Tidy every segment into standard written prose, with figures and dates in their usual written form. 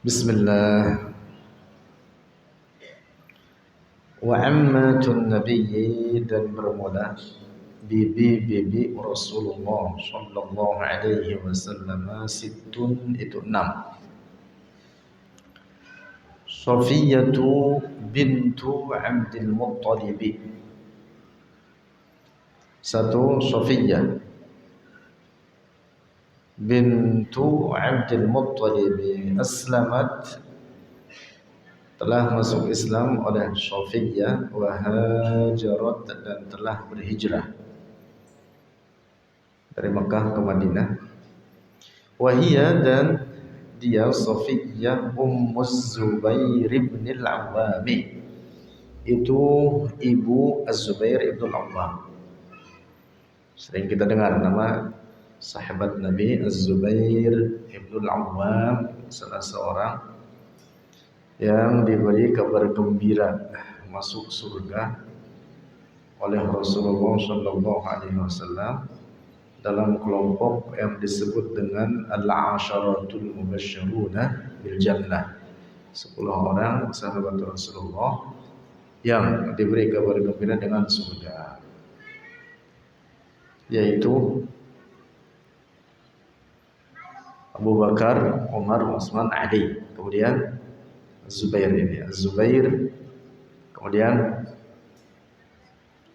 Bismillah. Wa ammatun nabiyyi, dan bermula bibi Rasulullah sallallahu alaihi wasallam sittun, itu 6. Safiyatu bintu Abdul Muttalib. Satu, Safiyah bintu Abdul Muttalib aslamat, telah masuk Islam oleh Safiyah, wa hajarat, dan telah berhijrah dari Mekah ke Madinah. Wahia, dan dia Safiyah Ummuz Zubair ibn al-Awwami, itu ibu Az-Zubair ibn al-Awwam. Sering kita dengar nama sahabat Nabi Az-Zubair ibn al-Awwam, salah seorang yang diberi kabar gembira masuk surga oleh Rasulullah sallallahu alaihi wasallam dalam kelompok yang disebut dengan al-asharatul mubasysyiruna bil jannah, 10 orang sahabat Rasulullah yang diberi kabar gembira dengan surga, yaitu Abu Bakar, Umar, Utsman, Ali, kemudian Az-Zubair ini, Az-Zubair, kemudian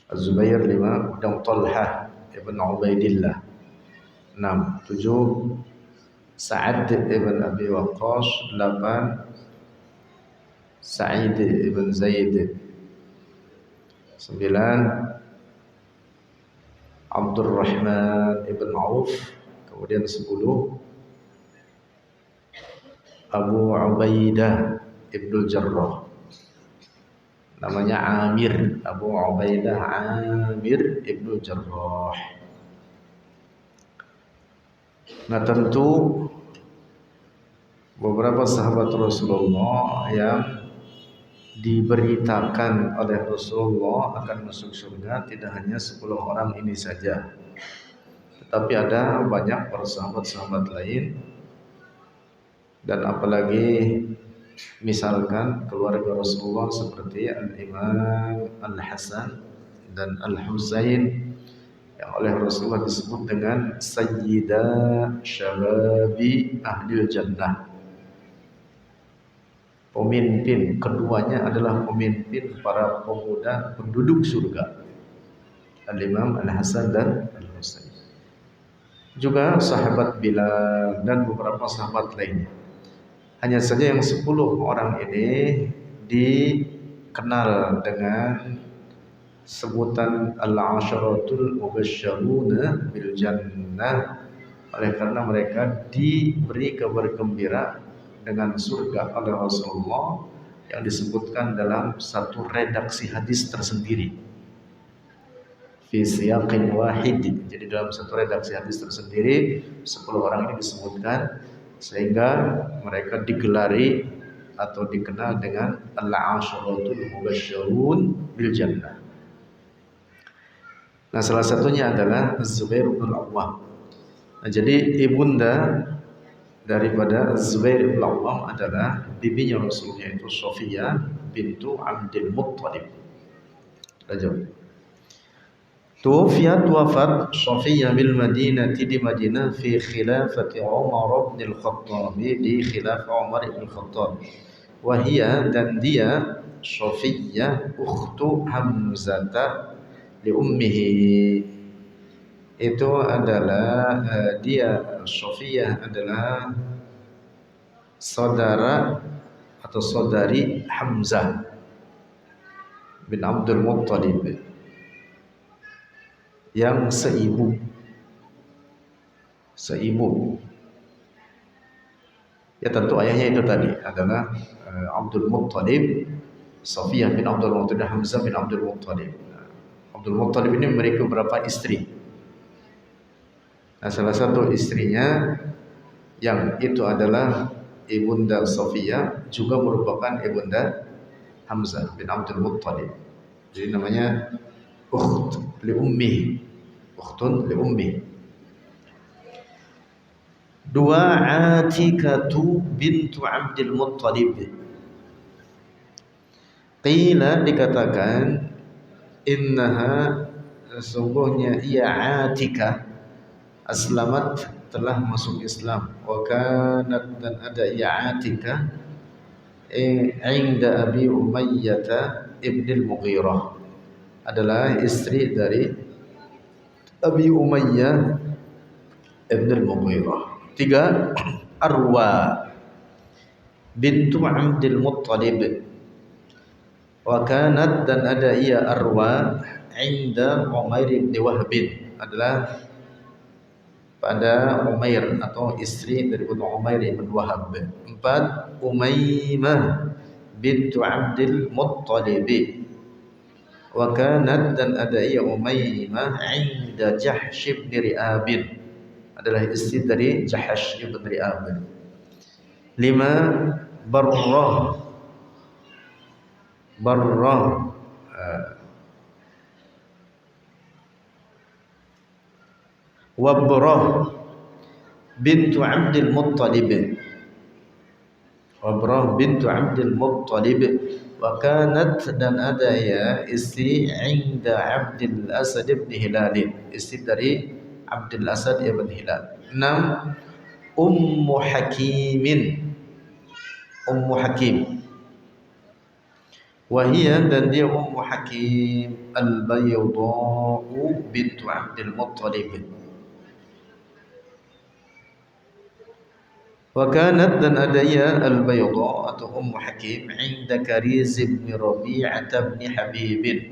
Az-Zubair 5, kemudian Talha ibn Ubaidillah 6, 7 Sa'ad ibn Abi Waqqas, 8 Sa'id ibn Zaid, 9 Abdurrahman ibn Auf, kemudian 10 Abu Ubaidah ibn Jarrah, namanya Amir, Abu Ubaidah Amir ibn Jarrah. Nah, tentu beberapa sahabat Rasulullah yang diberitakan oleh Rasulullah akan masuk surga tidak hanya 10 orang ini saja, tetapi ada banyak para sahabat-sahabat lain, dan apalagi misalkan keluarga Rasulullah seperti Al-Imam Al-Hasan dan Al-Husain yang oleh Rasulullah disebut dengan Sayyida Syababi Ahlil Jannah. Pemimpin keduanya adalah pemimpin para pemuda penduduk surga, Al-Imam Al-Hasan dan Al-Husain. Juga sahabat Bilal dan beberapa sahabat lainnya. Hanya saja yang 10 orang ini dikenal dengan sebutan al-asharatul mubasysyiruna bil jannah oleh karena mereka diberi kabar gembira dengan surga oleh Rasulullah yang disebutkan dalam satu redaksi hadis tersendiri, fi siyaqin wahid. Jadi dalam satu redaksi hadis tersendiri 10 orang ini disebutkan, sehingga mereka digelari atau dikenal dengan al-asharatul mubasysyirun bil jannah. Nah, salah satunya adalah Az-Zubair bin al-Awwam. Nah, jadi ibunda daripada Az-Zubair bin al-Awwam adalah bibinya Rasulullah, yaitu Safiyah bintu Abdul Muttalib. Lanjut. Tuwafiyat, wafat Safiyah bil Madinati, di Madinah, fi khilafati Umar bin al-Khattab, di khilafah Umar bin al-Khattab. Wahia, dan dia Safiyah ukhtu Hamzah li ummihi, itu adalah dia Safiyah adalah saudara atau saudari Hamzah bin Abdul Muttalib yang seibu. Ya, tentu ayahnya itu tadi adalah Abdul Muttalib, Safiyah bin Abdul Muttalib, Hamzah bin Abdul Muttalib. Abdul Muttalib ini memiliki beberapa istri. Nah, salah satu istrinya yang itu adalah ibunda Safiyah juga merupakan ibunda Hamzah bin Abdul Muttalib. Jadi namanya ukhtun li ummi. Dua, Atikatu bintu Abdul Muttalib. Qila, dikatakan, innaha, sesungguhnya ia Atikah, aslamat, telah masuk Islam. Wa kanat, dan ada ia Atikah inda Abi Umayyah ibn al-Mughirah, adalah istri dari Abi Umayyah ibn al-Mughirah. Tiga, Arwa bintu Abdul Muttalib. Wa kanat, dan ada ia Arwa inda Umair bin Wahb, adalah pada Umair atau istri dari Umair bin Wahab. Empat, Umaymah bintu Abdul Muttalib. Wa kanat, dan ada ia Umaymah inda Jahsh bin Ri'ab, adalah istri dari Jahsh bin Ri'ab. Lima, Barrah Wabrah bintu Abdul Muttalib. Wabrah bintu Abdul Muttalib. Wa kanat, dan ada ya istri inda Abdul Asad bin Hilal, istri dari Abdul Asad ibn Hilal. Enam, Ummu Hakimin. Ummu Hakim. Wahia, dan dia Ummu Hakim al-Baydha'u bintu Abdul Muttalib. Wa kanat, dan ada ia al-Baydha atau Ummu Hakim inda Kariz bin Rabi'ah bin Habib.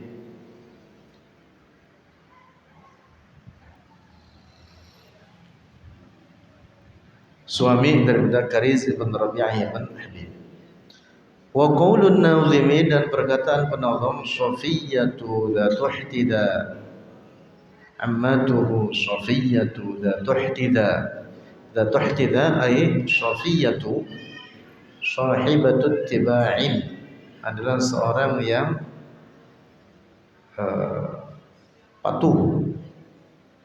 Suami daripada Kariz bin Rabi'ah bin Habib. Wa qaulun nazimi, dan perkataan penazam, Safiyatu dzatu ihtida, ammatuhu Safiyatu dzatu ihtida. Dzatu ihtida ay Safiyatu sahibatut tiba'in, adalah seorang yang patuh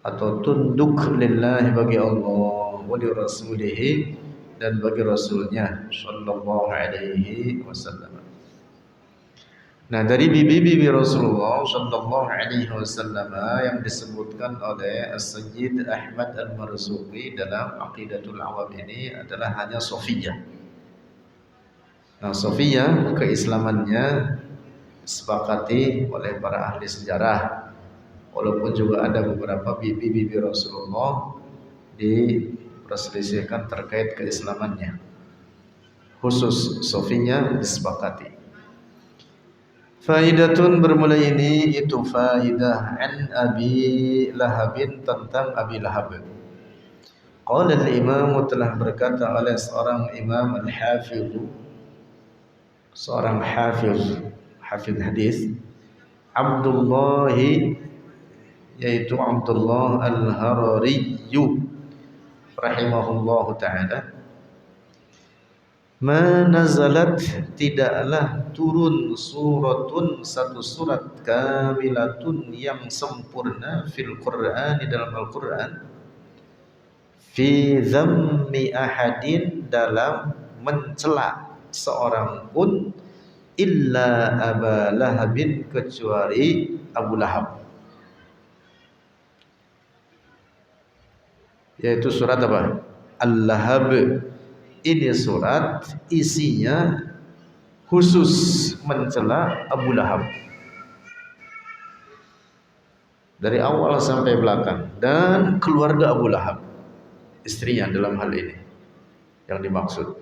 atau tunduk lillahi, bagi Allah, wa li rasulihi, dan bagi Rasulnya sallallahu alaihi wasallam. Nah, dari bibi-bibi Rasulullah sallallahu alaihi wasallam yang disebutkan oleh As-Sayyid Ahmad Al-Marzuqi dalam Aqidatul Awam ini adalah hanya Safiyah. Nah, Safiyah keislamannya disepakati oleh para ahli sejarah, walaupun juga ada beberapa bibi-bibi Rasulullah diperselisihkan terkait keislamannya. Khusus Safiyah disepakati. Faidatun, bermula ini itu faidah an Abi Lahabin, tentang Abi Lahab. Qala al-imam, telah berkata oleh seorang imam al-hafiz, seorang hafiz hadis, Abdullah, yaitu Abdullah al-Harari rahimahullahu ta'ala, ma nazalat, tidaklah turun suratun, satu surat, kamilatun, yang sempurna, fil Qur'an, di dalam Al-Qur'an, fi dhammi ahadin, dalam mencela seorang pun, illa Aba Lahabin, kecuali Abu Lahab. Yaitu surat apa? Al-Lahab. Ini surat isinya khusus mencela Abu Lahab, dari awal sampai belakang, dan keluarga Abu Lahab, istrinya dalam hal ini yang dimaksud.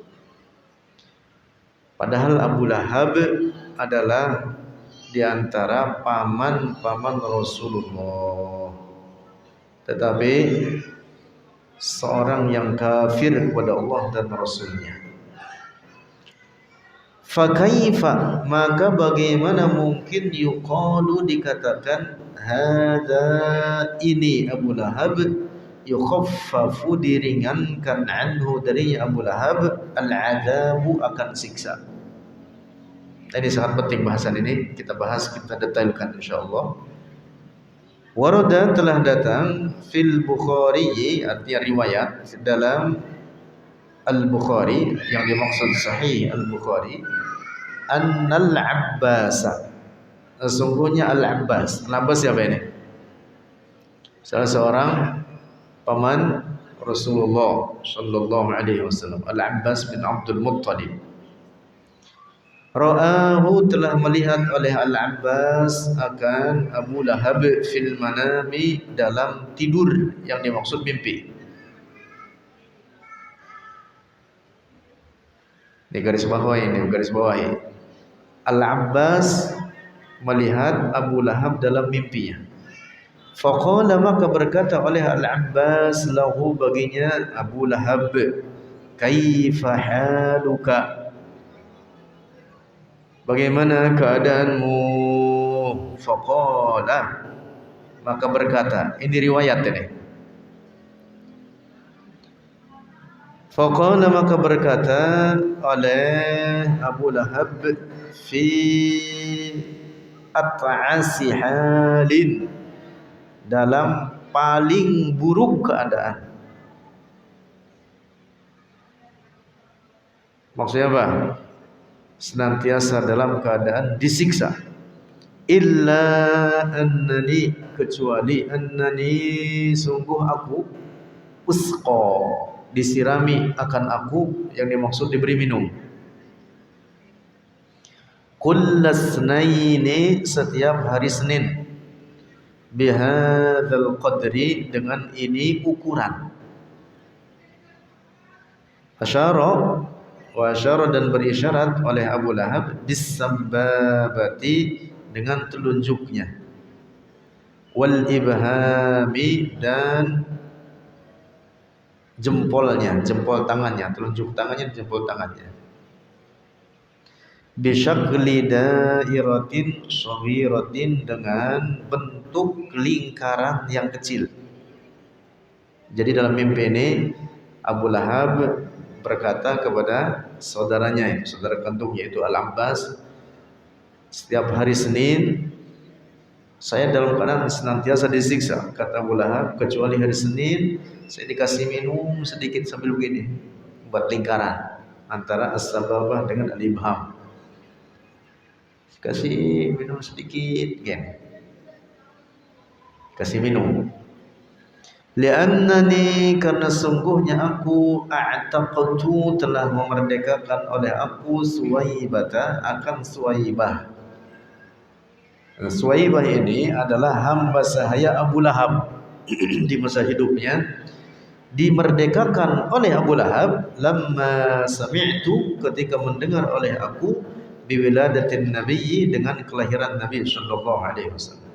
Padahal Abu Lahab adalah di antara paman-paman Rasulullah, tetapi seorang yang kafir kepada Allah dan Rasulnya. Fakaifa, maka bagaimana mungkin, yuqalu, dikatakan, hadza, ini Abu Lahab, yukhaffafu, diringankan, anhu, darinya Abu Lahab, al-adzabu, akan siksa. Ini sangat penting bahasan ini, kita bahas, kita detailkan insyaallah. Warada, telah datang, fil Bukhari, artinya riwayat, dalam Al-Bukhari, yang dimaksud Sahih Al-Bukhari, annal Abbas, sesungguhnya Al-Abbas. Al-Abbas siapa ini? Salah seorang paman Rasulullah sallallahu alaihi wasallam, Al-Abbas bin Abdul Muttalib. Ra'ahu, telah melihat oleh Al-Abbas akan Abu Lahab fil manami, dalam tidur, yang dimaksud mimpi. Ini garis bawahi. Al-Abbas melihat Abu Lahab dalam mimpinya. Faqala, maka berkata oleh Al-Abbas lahu, baginya Abu Lahab, kaifa haluka, bagaimana keadaanmu? Faqala, maka berkata, ini riwayat ini. Faqala, maka berkata oleh Abu Lahab, fi at'asi halin, dalam paling buruk keadaan. Maksudnya apa? Senantiasa dalam keadaan disiksa. Illa annani, kecuali annani, sungguh aku, usqa, disirami akan aku, yang dimaksud diberi minum. Kullasnaini, setiap hari Senin, bihadzal qadri, dengan ini ukuran. Asyara, wa asyara, dan berisyarat oleh Abu Lahab, bis-sababati, dengan telunjuknya, wal ibhami, dan jempolnya, jempol tangannya, telunjuk tangannya, jempol tangannya. Bisyakli dairatin shaghiratin, dengan bentuk lingkaran yang kecil. Jadi dalam mimpi ini Abu Lahab berkata kepada saudaranya, saudara kandungnya itu Al-Abbas, setiap hari Senin saya dalam keadaan senantiasa disiksa, kata Abu Lahab, kecuali hari Senin saya dikasih minum sedikit sambil begini, buat lingkaran antara as-sababah dengan al-ibham. Kasih minum sedikit, kan? Kasih minum. Li'annani, karena sungguhnya aku, a'taqtu, telah memerdekakan oleh aku, Suwaibah, akan Suwaibah. Suwaibah ini adalah hamba sahaya Abu Lahab di masa hidupnya, dimerdekakan oleh Abu Lahab. Lamma sami'tu, ketika mendengar oleh aku, biwiladatin Nabi, dengan kelahiran Nabi sallallahu alaihi wasallam.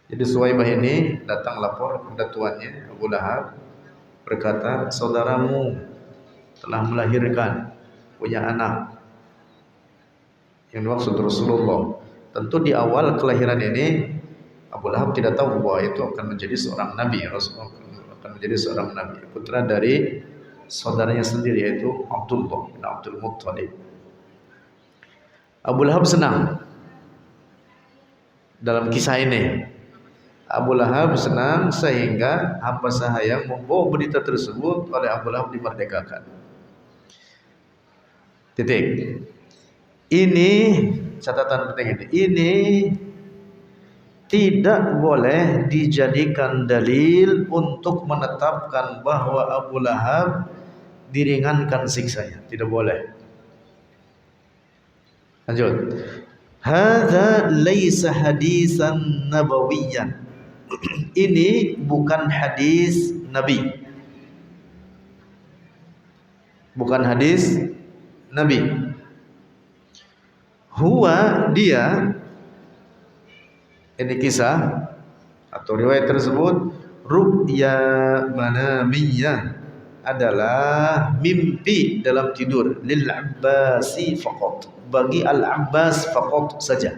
Jadi Suwaibah ini datang lapor kepada tuannya Abu Lahab, berkata, saudaramu telah melahirkan, punya anak, yang dimaksud Rasulullah. Tentu di awal kelahiran ini Abu Lahab tidak tahu bahwa itu akan menjadi seorang nabi, Rasulullah akan menjadi seorang nabi, putra dari saudaranya sendiri, yaitu Abdullah bin Abdul Muttalib. Abu Lahab senang dalam kisah ini. Abu Lahab senang sehingga hamba sahaya membawa berita tersebut oleh Abu Lahab dimerdekakan. Titik. Ini catatan penting ini. Ini tidak boleh dijadikan dalil untuk menetapkan bahwa Abu Lahab diringankan siksanya. Tidak boleh. Lanjut. Hadza laisa hadisan nabawiyyan. Ini bukan hadis Nabi. Bukan hadis Nabi. Huwa, dia, ini kisah atau riwayat tersebut, ru'ya manamiyah, adalah mimpi dalam tidur, lil Abbasi faqat, bagi Al-Abbas faqat saja.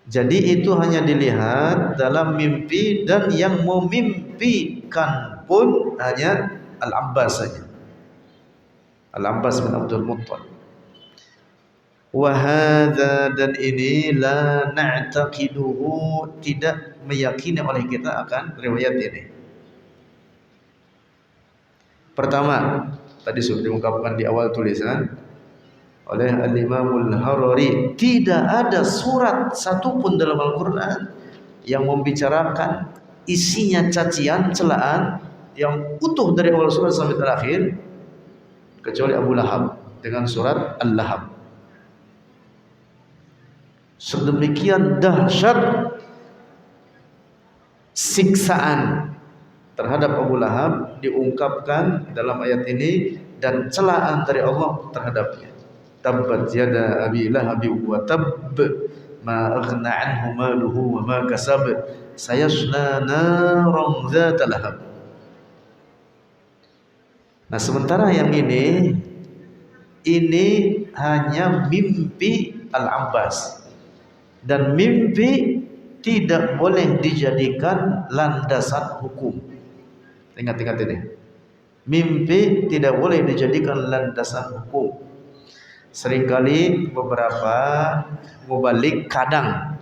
Jadi itu hanya dilihat dalam mimpi, dan yang memimpikan pun hanya Al-Abbas saja, Al-Abbas bin Abdul Muttalib. Wa hadza, dan ini, la na'taqiduhu, tidak meyakini oleh kita akan riwayat ini. Pertama, tadi sudah diungkapkan di awal tulisan oleh Al-Imamul Harari, tidak ada surat satupun dalam Al-Quran yang membicarakan isinya cacian, celaan yang utuh dari awal surat sampai terakhir kecuali Abu Lahab dengan surat Al-Lahab. Sedemikian dahsyat siksaan terhadap Abu Lahab diungkapkan dalam ayat ini dan celaan dari Allah terhadapnya. Tabbat yada abi lahab wa tabb ma aghna anhu maluhu wa ma kasab sayasla naran dzata lahab. Nah, sementara yang ini hanya mimpi Al-Abbas, dan mimpi tidak boleh dijadikan landasan hukum. Ingat-ingat ini. Mimpi tidak boleh dijadikan landasan hukum. Seringkali beberapa mubalik kadang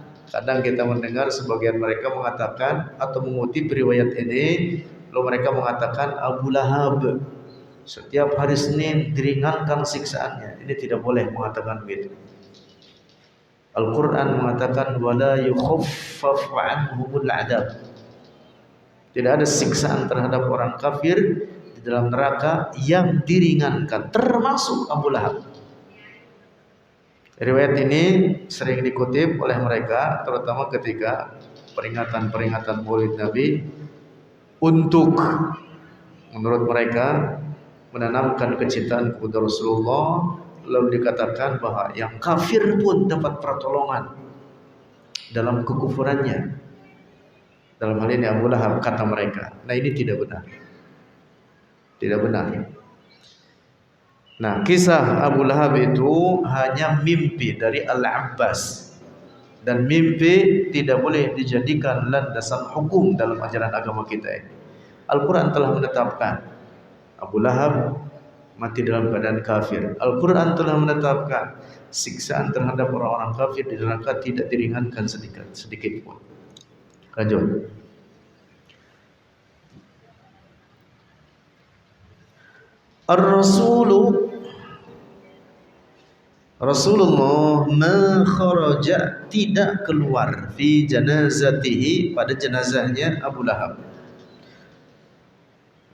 kita mendengar sebagian mereka mengatakan atau mengutip riwayat ini, lalu mereka mengatakan Abu Lahab setiap hari Senin diringankan siksaannya. Ini tidak boleh mengatakan begitu. Al-Quran mengatakan wala yukhaffafu anhumul adab. Tidak ada siksaan terhadap orang kafir di dalam neraka yang diringankan, termasuk Abu Lahab. Riwayat ini sering dikutip oleh mereka, terutama ketika peringatan-peringatan Maulid Nabi, untuk menurut mereka menanamkan kecintaan kepada Rasulullah. Lalu dikatakan bahwa yang kafir pun dapat pertolongan dalam kekufurannya. Dalam hal ini Abu Lahab, kata mereka. Nah, ini tidak benar. Tidak benar. Nah, kisah Abu Lahab itu hanya mimpi dari Al-Abbas, dan mimpi tidak boleh dijadikan landasan hukum dalam ajaran agama kita ini. Al-Quran telah menetapkan Abu Lahab mati dalam keadaan kafir. Al-Quran telah menetapkan siksaan terhadap orang-orang kafir di neraka tidak diringankan sedikit pun. Lanjut. Rasulullah ma kharaja, tidak keluar, fi janazatihi, pada jenazahnya Abu Lahab.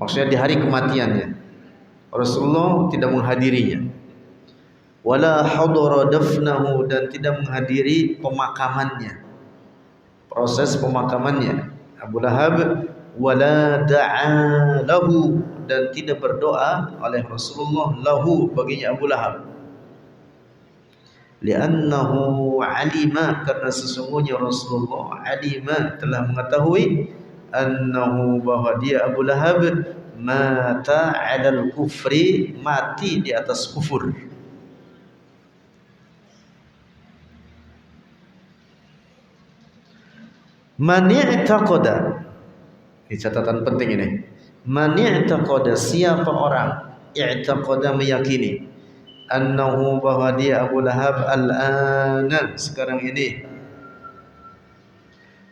Maksudnya di hari kematiannya Rasulullah tidak menghadirinya. Wala hadara dafnahu, dan tidak menghadiri pemakamannya, proses pemakamannya Abu Lahab. Wala da'a lahu, dan tidak berdoa oleh Rasulullah lahu, baginya Abu Lahab. Li'annahu alima, karena sesungguhnya Rasulullah alima, telah mengetahui, annahu, bahwa dia Abu Lahab mata 'alal kufri, mati di atas kufur. Man i'taqada, ini catatan penting ini. Man i'taqada, siapa orang, i'taqada, meyakini, annahu, bahwa dia Abu Lahab al-ana, sekarang ini,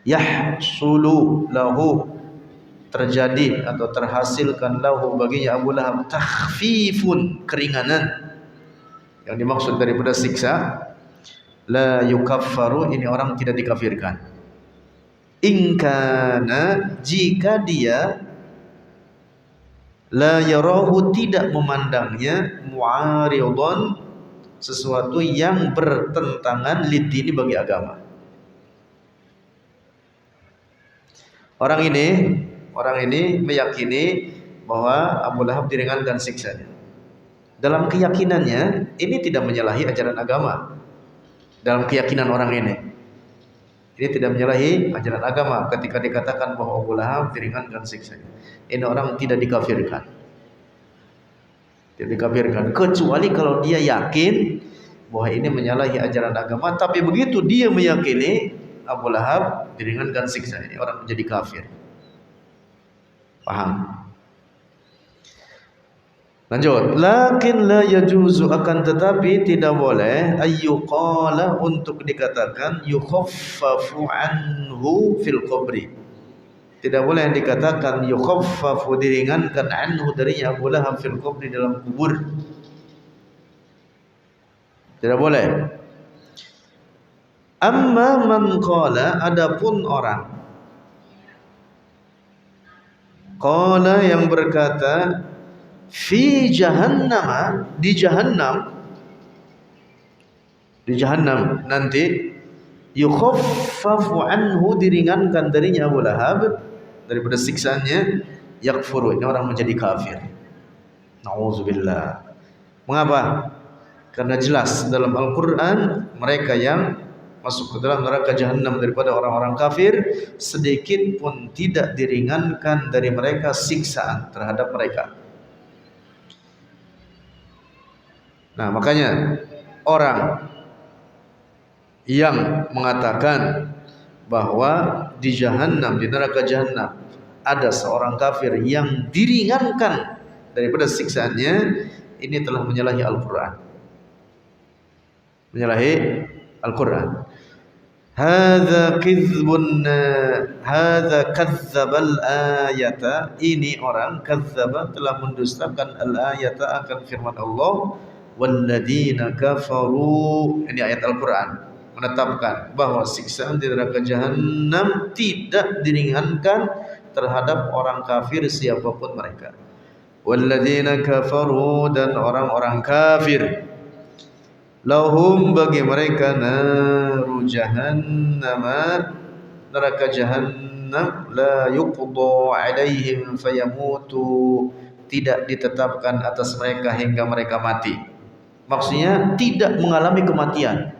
yahsulu lahu, terjadi atau terhasilkan, lahu, baginya Abu Lahab, takhfifun, keringanan. Yang dimaksud daripada siksa, la yukaffaru, ini orang tidak dikafirkan. Ingkana, jika dia, la yarahu, tidak memandangnya, mu'aridun, sesuatu yang bertentangan, lidini, bagi agama. Orang ini meyakini bahwa Abu Lahab diringankan siksanya. Dalam keyakinannya, ini tidak menyalahi ajaran agama. Dalam keyakinan orang ini tidak menyalahi ajaran agama ketika dikatakan bahwa Abu Lahab diringankan siksanya. Ini orang tidak dikafirkan. Tidak dikafirkan, kecuali kalau dia yakin bahwa ini menyalahi ajaran agama, tapi begitu dia meyakini Abu Lahab diringankan siksa, ini orang menjadi kafir. Paham? Lanjut. Lakin la yajuzu, akan tetapi tidak boleh, ayyuqala, untuk dikatakan, yukhaffafu anhu fil qabri, Tidak boleh dikatakan yukhaffafu, diringankan, anhu darinya Abu Lahab fil qabri, dalam kubur. Tidak boleh. Amma man qala, adapun orang qala yang berkata fi jahannam, di jahannam nanti, yukhaffafu anhu, diringankan darinya Abu Lahab daripada siksaannya, yakfuru, ini orang menjadi kafir. Nauzubillah. Mengapa? Karena jelas dalam Al-Quran mereka yang masuk ke dalam neraka jahannam daripada orang-orang kafir, sedikit pun tidak diringankan dari mereka siksaan terhadap mereka. Nah, makanya orang yang mengatakan bahwa di jahannam, di neraka jahannam ada seorang kafir yang diringankan daripada siksaannya, ini telah menyalahi Al-Quran. Menyalahi Al-Quran. Hadza kadzbun, hadza kadzdzabal ayata, ini orang kadzdzaba, telah mendustakan al-ayata, akan firman Allah. Walladzina kafaru, ini ayat Al-Quran menetapkan bahwa siksaan di neraka jahannam tidak diringankan terhadap orang kafir siapapun mereka. Walladzina kafaru, dan orang-orang kafir, lahum, bagi mereka, naru jahannam, neraka jahannam, la yuqda alaihim fayamutu, tidak ditetapkan atas mereka hingga mereka mati. Maksudnya tidak mengalami kematian,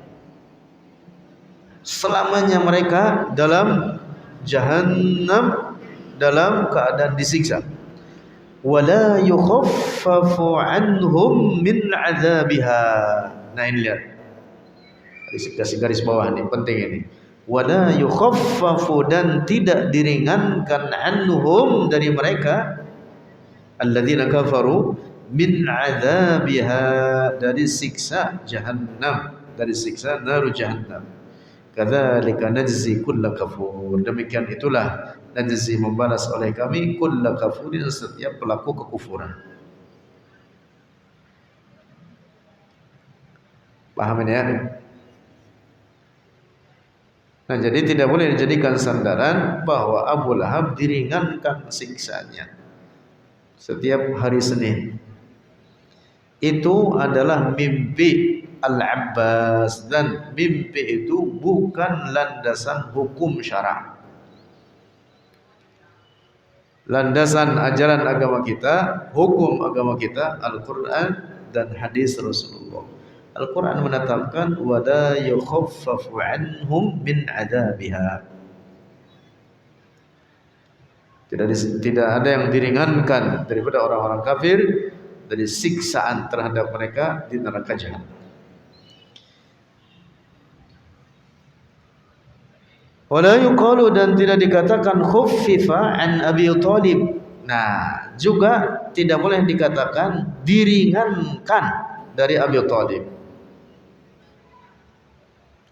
selamanya mereka dalam jahannam dalam keadaan disiksa. Wala yukhaffafu anhum min azabiha. Nah, ini lihat, kasih garis bawah nih, penting ini. Wala yukhaffafu, dan tidak diringankan, anhum, dari mereka, alladzina kafaru, min azabiha, dari siksa jahannam, dari siksa naru jahannam. Kadzalika najzi kulla kafur, demikian itulah najzi, membalas oleh kami, kulla kafurin, setiap pelaku kekufuran. Paham ini ya? Nah, jadi tidak boleh dijadikan sandaran bahwa Abu Lahab diringankan siksanya setiap hari Senin. Itu adalah mimpi Al-Abbas, dan mimpi itu bukan landasan hukum syara'. Landasan ajaran agama kita, hukum agama kita, Al-Quran dan hadis Rasulullah. Al-Quran menetapkan wala yukhaffafu anhum min adabiha. Tidak ada yang diringankan daripada orang-orang kafir dari siksaan terhadap mereka di neraka jahannam. Wala yuqalu, dan tidak dikatakan khuffifa an Abi Thalib. Nah, juga tidak boleh dikatakan diringankan dari Abi Thalib.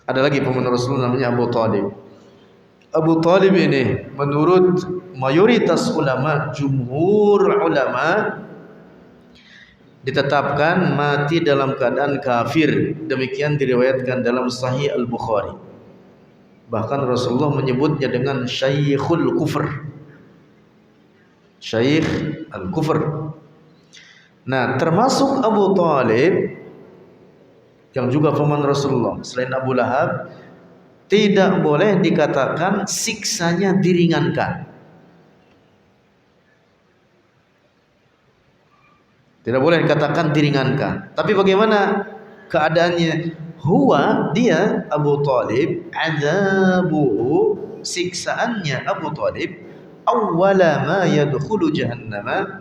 Ada lagi pemenang Rasul namanya Abu Thalib. Abu Thalib ini menurut mayoritas ulama, jumhur ulama, ditetapkan mati dalam keadaan kafir. Demikian diriwayatkan dalam Sahih Al-Bukhari. Bahkan Rasulullah menyebutnya dengan Syekhul Kufr, Syekh Al-Kufr. Nah, termasuk Abu Thalib yang juga paman Rasulullah selain Abu Lahab, tidak boleh dikatakan siksanya diringankan. Tidak boleh dikatakan diringankan. Tapi bagaimana keadaannya? Huwa, dia Abu Thalib, azabuhu, siksaannya Abu Thalib, awwala ma yadkhulu jahannama,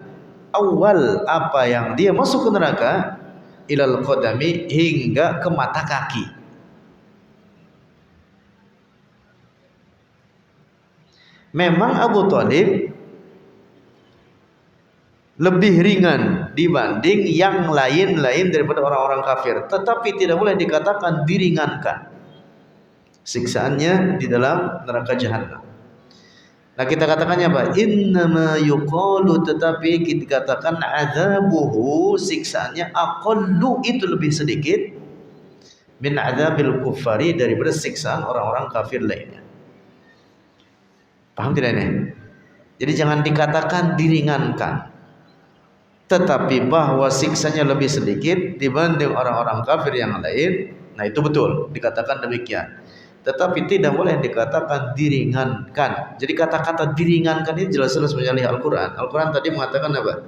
awal apa yang dia masuk ke neraka, ilal qadami, hingga ke mata kaki. Memang Abu Thalib lebih ringan dibanding yang lain-lain daripada orang-orang kafir, tetapi tidak boleh dikatakan diringankan siksaannya di dalam neraka jahannam. Nah kita katakannya apa? Innama yuqalu, tetapi kita katakan adzabuhu, siksaannya aqallu, itu lebih sedikit, min adzabil kuffari, daripada siksaan orang-orang kafir lainnya. Paham tidak ini? Jadi jangan dikatakan diringankan, tetapi bahwa siksanya lebih sedikit dibanding orang-orang kafir yang lain. Nah itu betul dikatakan demikian. Tetapi tidak boleh dikatakan diringankan. Jadi kata-kata diringankan ini jelas-jelas menyalahi Al-Quran. Al-Quran tadi mengatakan apa?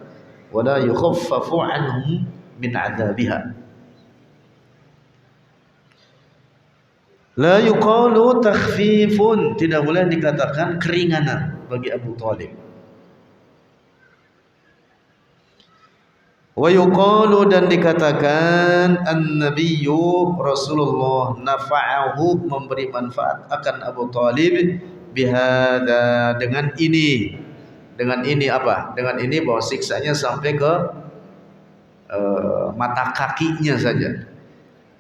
Wala yukhaffafu anhum min adzabiha. La yuqalu takhfifun, tidak boleh dikatakan keringanan bagi Abu Talib. Wa yuqalu, dan dikatakan an-nabiyyu Rasulullah nafa'ahu, memberi manfaat akan Abu Talib, bihada, dengan ini. Dengan ini apa? Dengan ini bahwa siksanya sampai ke mata kakinya saja.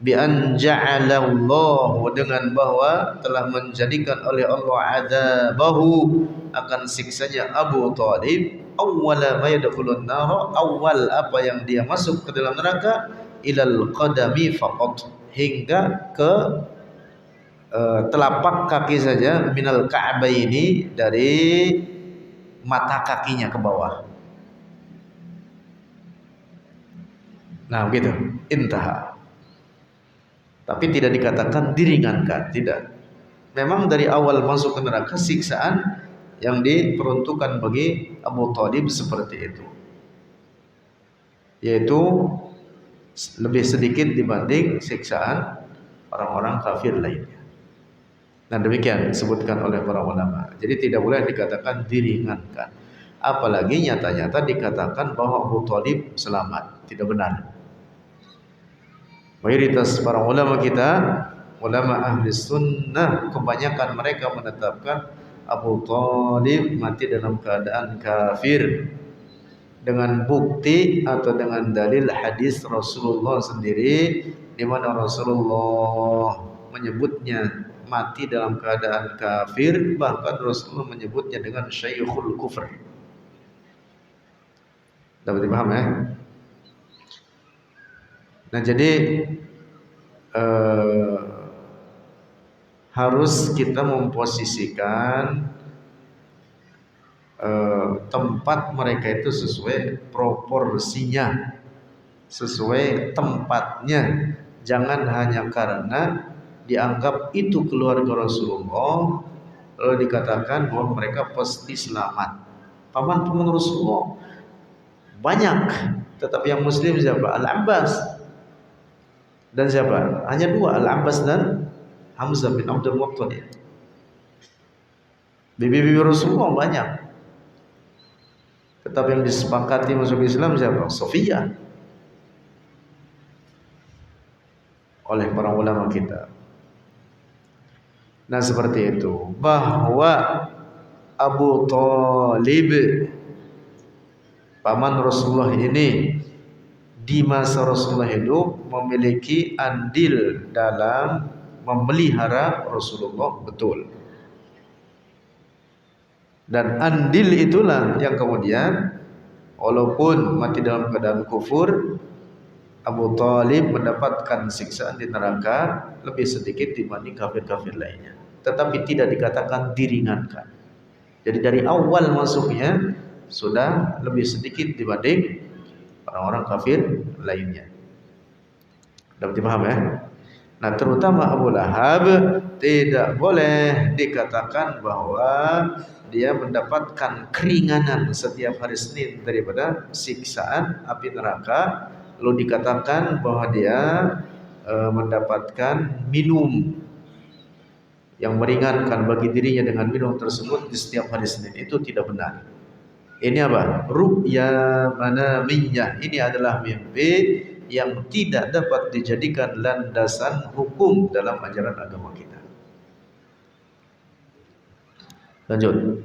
Bi an ja'alallahu, dengan bahwa telah menjadikan oleh Allah adzabahu, akan siksanya Abu Talib, awwala ma yadkhulun nar, awal apa yang dia masuk ke dalam neraka, ilal qadami faqat, hingga ke telapak kaki saja, minal ka'baini, dari mata kakinya ke bawah. Nah begitu, intaha. Tapi tidak dikatakan diringankan, tidak. Memang dari awal masuk ke neraka siksaan yang diperuntukkan bagi Abu Talib seperti itu, yaitu lebih sedikit dibanding siksaan orang-orang kafir lainnya. Nah demikian disebutkan oleh para ulama. Jadi tidak boleh dikatakan diringankan, apalagi nyata-nyata dikatakan bahwa Abu Talib selamat. Tidak benar. Mayoritas para ulama kita, ulama ahli sunnah, kebanyakan mereka menetapkan Abu Talib mati dalam keadaan kafir, dengan bukti atau dengan dalil hadis Rasulullah sendiri, di mana Rasulullah menyebutnya mati dalam keadaan kafir, bahkan Rasulullah menyebutnya dengan syaikhul kufr. Dapat dipaham ya? Nah jadi harus kita memposisikan tempat mereka itu sesuai proporsinya, sesuai tempatnya. Jangan hanya karena dianggap itu keluarga Rasulullah lalu dikatakan bahwa mereka pasti selamat. Paman-paman Rasulullah banyak, tetapi yang muslim siapa? Al-Abbas. Dan siapa? Hanya dua, Al-Abbas dan Hamzah bin Abdul Muttalib. Bibi-bibi Rasulullah banyak, tetapi yang disepakati masuk Islam siapa? Sofia, oleh para ulama kita. Nah seperti itu, bahwa Abu Talib, paman Rasulullah ini, di masa Rasulullah hidup memiliki andil dalam memelihara Rasulullah, betul. Dan andil itulah yang kemudian walaupun mati dalam keadaan kufur, Abu Talib mendapatkan siksaan di neraka lebih sedikit dibanding kafir-kafir lainnya, tetapi tidak dikatakan diringankan. Jadi dari awal masuknya sudah lebih sedikit dibanding orang-orang kafir lainnya. Dapat dipaham ya? Nah terutama Abu Lahab tidak boleh dikatakan bahwa dia mendapatkan keringanan setiap hari Senin daripada siksaan api neraka, lalu dikatakan bahwa dia mendapatkan minum yang meringankan bagi dirinya dengan minum tersebut di setiap hari Senin. Itu tidak benar. Ini apa? Ru'ya manamiyah. Ini adalah mimpi yang tidak dapat dijadikan landasan hukum dalam ajaran agama kita. Lanjut.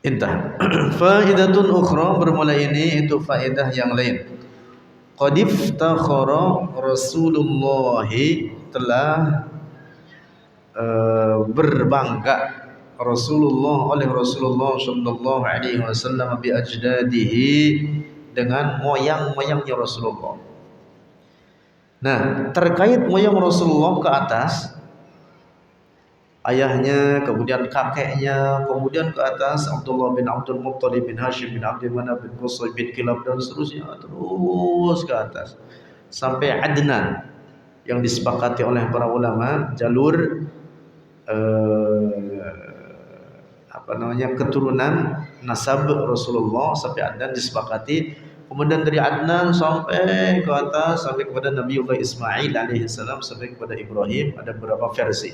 Intah. Faidatun ukhra, bermula ini itu faedah yang lain. Qad iftakhara Rasulullah, telah berbangga oleh Rasulullah sallallahu alaihi wasallam bi ajdadihi, dengan moyang-moyangnya Rasulullah. Nah, terkait moyang Rasulullah ke atas, ayahnya, kemudian kakeknya, kemudian ke atas Abdullah bin Abdul Muttalib bin Hashim bin Abdul Manaf bin Qusay bin Kilab dan seterusnya, terus ke atas sampai Adnan yang disepakati oleh para ulama jalur keturunan nasab Rasulullah sampai Adnan disepakati. Kemudian dari Adnan sampai ke atas sampai kepada Nabiullah Ismail alaihissalam sampai kepada Ibrahim, ada beberapa versi.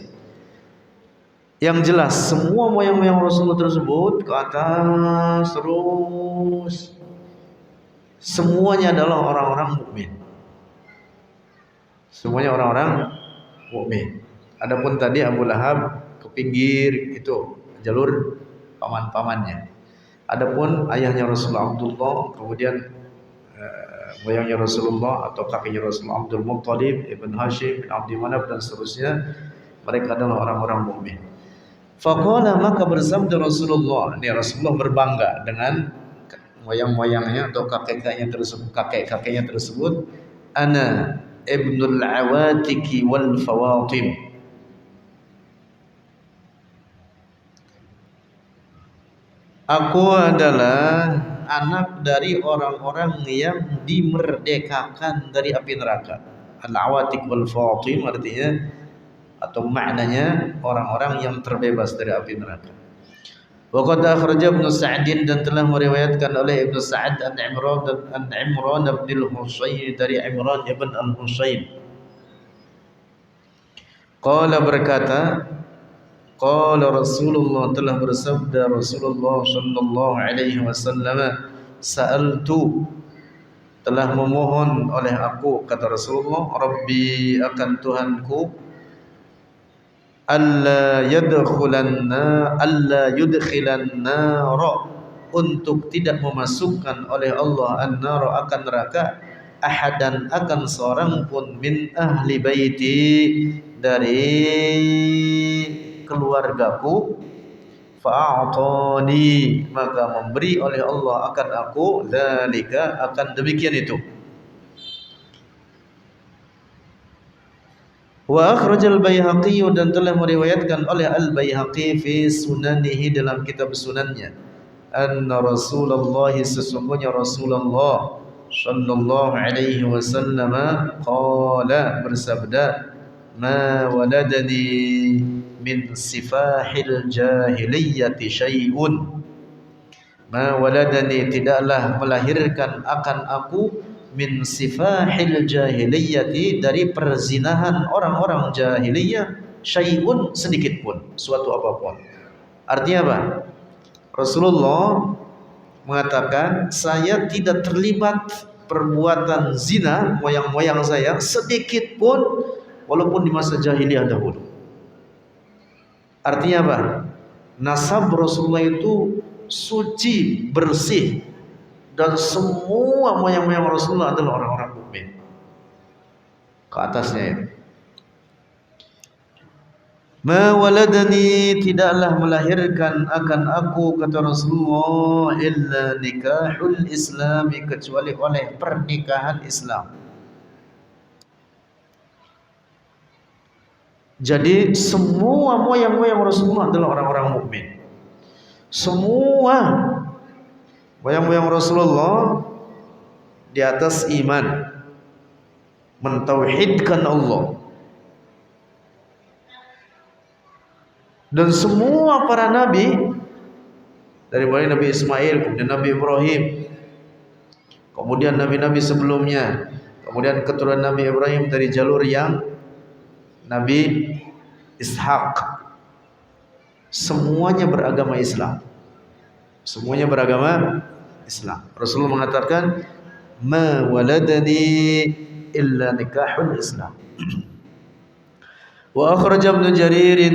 Yang jelas semua moyang-moyang Rasulullah tersebut ke atas terus, semuanya adalah orang-orang mukmin. Semuanya orang-orang mukmin. Adapun tadi Abu Lahab ke pinggir itu jalur paman-pamannya. Adapun ayahnya Rasulullah Abdullah, kemudian moyangnya Rasulullah atau kakeknya Rasulullah Abdul Muttalib ibn Hashim bin Abdul Manaf dan seterusnya, mereka adalah orang-orang mukmin. Faqala, maka bersabda Rasulullah, ini Rasulullah berbangga dengan moyang-moyangnya atau kakek-kakeknya tersebut, ana ibnul awatiki wal fawatim. Aku adalah anak dari orang-orang yang dimerdekakan dari api neraka. Al-awatik wal fawatim artinya atau maknanya orang-orang yang terbebas dari api neraka. Wa qad akhraja Ibnu Sa'd, dan telah meriwayatkan oleh Ibnu Sa'd an Imran bin al-Husayn dari Imran ibn al-Husayn. Qala, berkata, qala Rasulullah, telah bersabda Rasulullah sallallahu alaihi wasallam, sa'altu, telah memohon oleh aku, kata Rasulullah, Rabbi, akan Tuhanku, alla yudkhilan nara, untuk tidak memasukkan oleh Allah an-nara, akan neraka, ahadan, akan seorang pun, min ahli baiti, dari keluargaku, fa'atani, maka memberi oleh Allah akan aku, dzalika, akan demikian itu. Wa akhrajal Baihaqi, dan telah meriwayatkan oleh Al-Baihaqi fi sunanihi, dalam kitab sunannya, anna Rasulullah, sesungguhnya Rasulullah sallallahu alaihi wasallam, qala, bersabda, ma waladani min sifahil jahiliyati syai'un, ma waladani, tidaklah melahirkan akan aku, min sifahil jahiliyati, dari perzinahan orang-orang jahiliyah, syai'un, sedikit pun, suatu apapun. Artinya apa? Rasulullah mengatakan, saya tidak terlibat perbuatan zina moyang-moyang saya sedikit pun, walaupun di masa jahiliyah dahulu. Artinya apa? Nasab Rasulullah itu suci, bersih, dan semua moyang-moyang Rasulullah adalah orang-orang mukmin. Ke atasnya itu, ma waladani, tidaklah melahirkan akan aku, kata Rasulullah, illa nikahul islami, kecuali oleh pernikahan Islam. Jadi semua moyang-moyang Rasulullah adalah orang-orang mukmin. Semua moyang-moyang Rasulullah di atas iman, mentauhidkan Allah. Dan semua para nabi, dari mulai Nabi Ismail, kemudian Nabi Ibrahim, kemudian nabi-nabi sebelumnya, kemudian keturunan Nabi Ibrahim dari jalur yang Nabi Ishak, semuanya beragama Islam. Semuanya beragama Islam. Rasulullah mengatakan, ma waladani illa nikahul Islam. Wa akhraja Ibnu Jarir,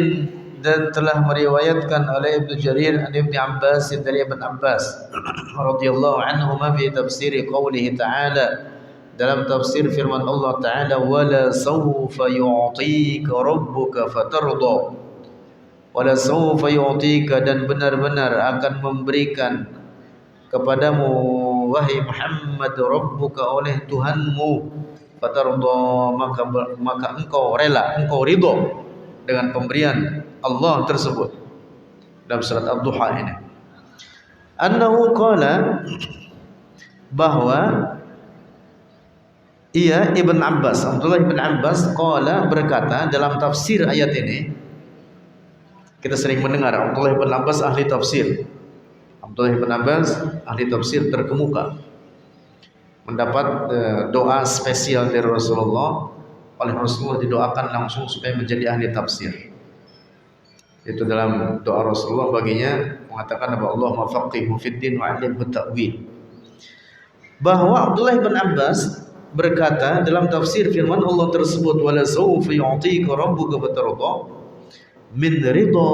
dan telah meriwayatkan oleh Ibnu Jarir an Ibnu Abbas, dari Ibnu Abbas radhiyallahu anhuma, fi tafsir qoulihi ta'ala, dalam tafsir firman Allah Ta'ala, wala sawfa yu'tika rabbuka fatarda, wala sawfa yu'tika, dan benar-benar akan memberikan kepadamu wahai Muhammad rabbuka, oleh Tuhanmu, fatarda, maka engkau rela, engkau ridho dengan pemberian Allah tersebut. Dalam surat Ad-Duha ini, annahu qala, bahwa ia Ibn Abbas, Abdullah Ibn Abbas qala, berkata dalam tafsir ayat ini. Kita sering mendengar Abdullah Ibn Abbas ahli tafsir. Abdullah Ibn Abbas ahli tafsir terkemuka, mendapat doa spesial dari Rasulullah. Oleh Rasulullah didoakan langsung supaya menjadi ahli tafsir. Itu dalam doa Rasulullah baginya mengatakan bahwa Allah mafaqihu fid din wa 'allimhu ta'wil. Bahwa Abdullah bin Abbas berkata dalam tafsir firman Allah tersebut, wala sawfa yu'tika rabbuka fatarda, min ridha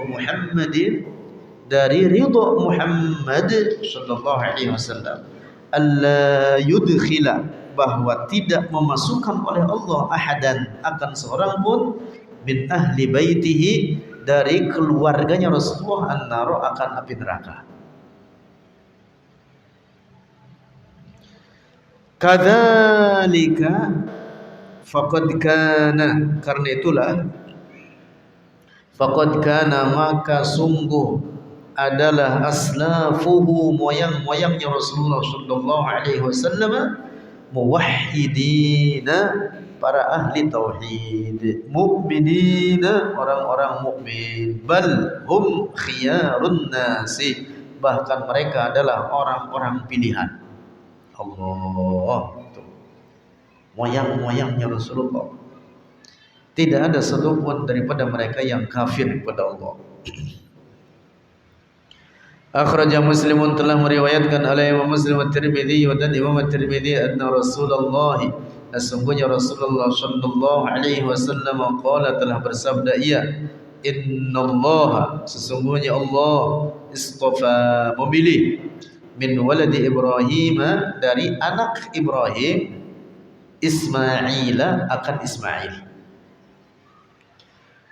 Muhammadin, dari ridha Muhammad sallallahu alaihi wasallam, alla yudkhila, bahwa tidak memasukkan oleh Allah ahadan, akan seorang pun, min ahli baitihi, dari keluarganya Rasulullah, an-nar, akan api neraka. Kadzalika faqad kana, karena itulah, faqad kana, maka sungguh adalah, aslafuhu, moyang-moyangnya Rasulullah sallallahu alaihi wasallam, muwahhidina, para ahli tauhid, mukminina, orang-orang mukmin, bal hum khiyarun nasi, bahkan mereka adalah orang-orang pilihan Allah. Moyang-moyangnya Rasulullah, tidak ada satupun daripada mereka yang kafir kepada Allah. Akhraja Muslimun, telah meriwayatkan oleh Imam Muslim At-Tirmidzi dan Imam At-Tirmidzi, anna Rasulullah, sesungguhnya Rasulullah sallallahu alaihi wasallam qala, telah bersabda ia, innallaha, sesungguhnya Allah, istafa, memilih, min waladi Ibrahim, dari anak Ibrahim, Ismaila, akan Ismail.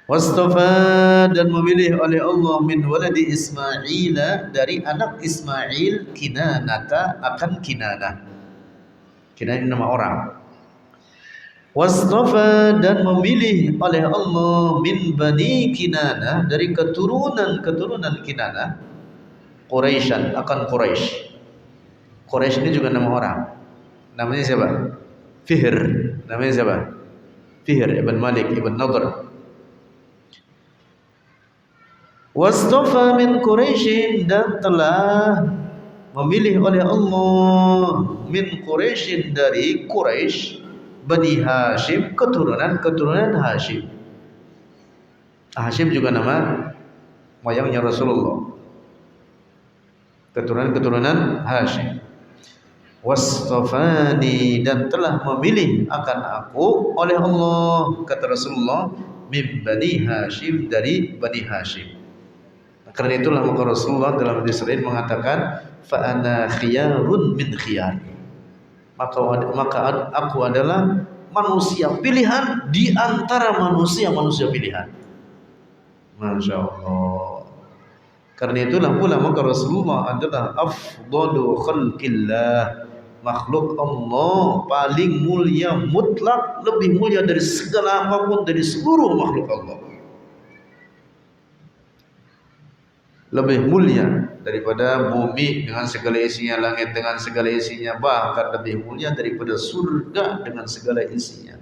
Wastafa, dan memilih oleh Allah, min waladi Ismaila, dari anak Ismail, Kinanata, akan Kinanah. Kinanah nama orang. Wastafa, dan memilih oleh Allah, min bani Kinanah, dari keturunan Kinanah, Quraisyan, akan Quraisy. Quraisy ini juga nama orang. Namanya siapa? Fihr. Namanya siapa? Fihr ibn Malik ibn Nadr. Wastafa min Quraisy, dan telah memilih oleh Allah, min Quraisy, dari Quraisy, Bani Hashim, keturunan Hashim. Hashim juga nama moyangnya Rasulullah, keturunan Hashim. Wastafani, dan telah memilih akan aku oleh Allah, kata Rasulullah, min Bani Hashim, dari Bani Hashim. Karena itulah maka Rasulullah dalam hadis lain mengatakan, fa ana khiyarun min khiyar, maka aku adalah manusia pilihan di antara manusia pilihan. Masya Allah. Karena itulah pula maka Rasulullah adalah afdalu khalqillah, makhluk Allah paling mulia mutlak, lebih mulia dari segala apapun, dari seluruh makhluk Allah. Lebih mulia daripada bumi dengan segala isinya, langit dengan segala isinya, bahkan lebih mulia daripada surga dengan segala isinya.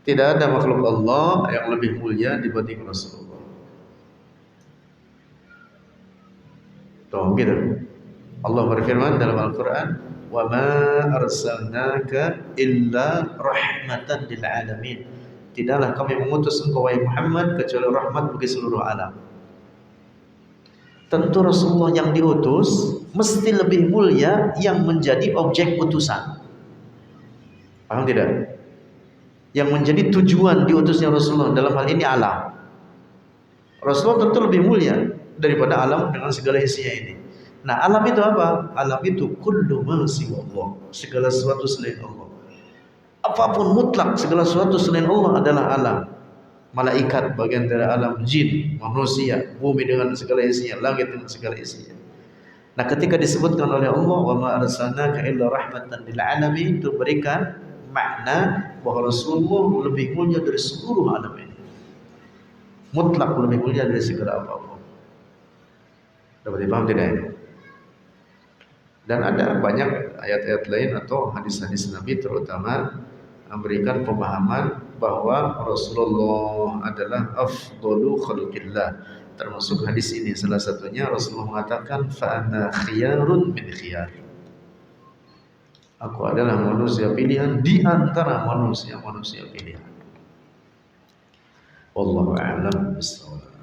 Tidak ada makhluk Allah yang lebih mulia dibanding Rasulullah. Tuh gitu. Allah berfirman dalam Al-Quran, wa ma arsalnaka illa rahmatan lil alamin, tidaklah kami mengutus engkau wahai Muhammad kecuali rahmat bagi seluruh alam. Tentu Rasulullah yang diutus mesti lebih mulia yang menjadi objek utusan. Paham tidak? Yang menjadi tujuan diutusnya Rasulullah dalam hal ini alam. Rasulullah tentu lebih mulia daripada alam dengan segala isinya ini. Nah, alam itu apa? Alam itu kullu ma siwallah, segala sesuatu selain Allah. Apapun mutlak, segala sesuatu selain Allah adalah alam. malaikat bagian dari alam jin, manusia, bumi dengan segala isinya, langit dengan segala isinya. Nah, ketika disebutkan oleh Allah wa ma arsalnaka illa rahmatan lil alamin, itu berikan makna bahwa Rasulullah lebih mulia dari seluruh alam ini. Mutlak lebih mulia dari segala apa-apa. Dapat dipaham tidak ini? Dan ada banyak ayat-ayat lain atau hadis-hadis Nabi terutama memberikan pemahaman bahwa Rasulullah adalah afdalu khalqillah. Termasuk hadis ini salah satunya Rasulullah mengatakan fa ana khiyarun min khiyar. Aku adalah manusia pilihan di antara manusia-manusia pilihan. Wallahu a'lam bishawab.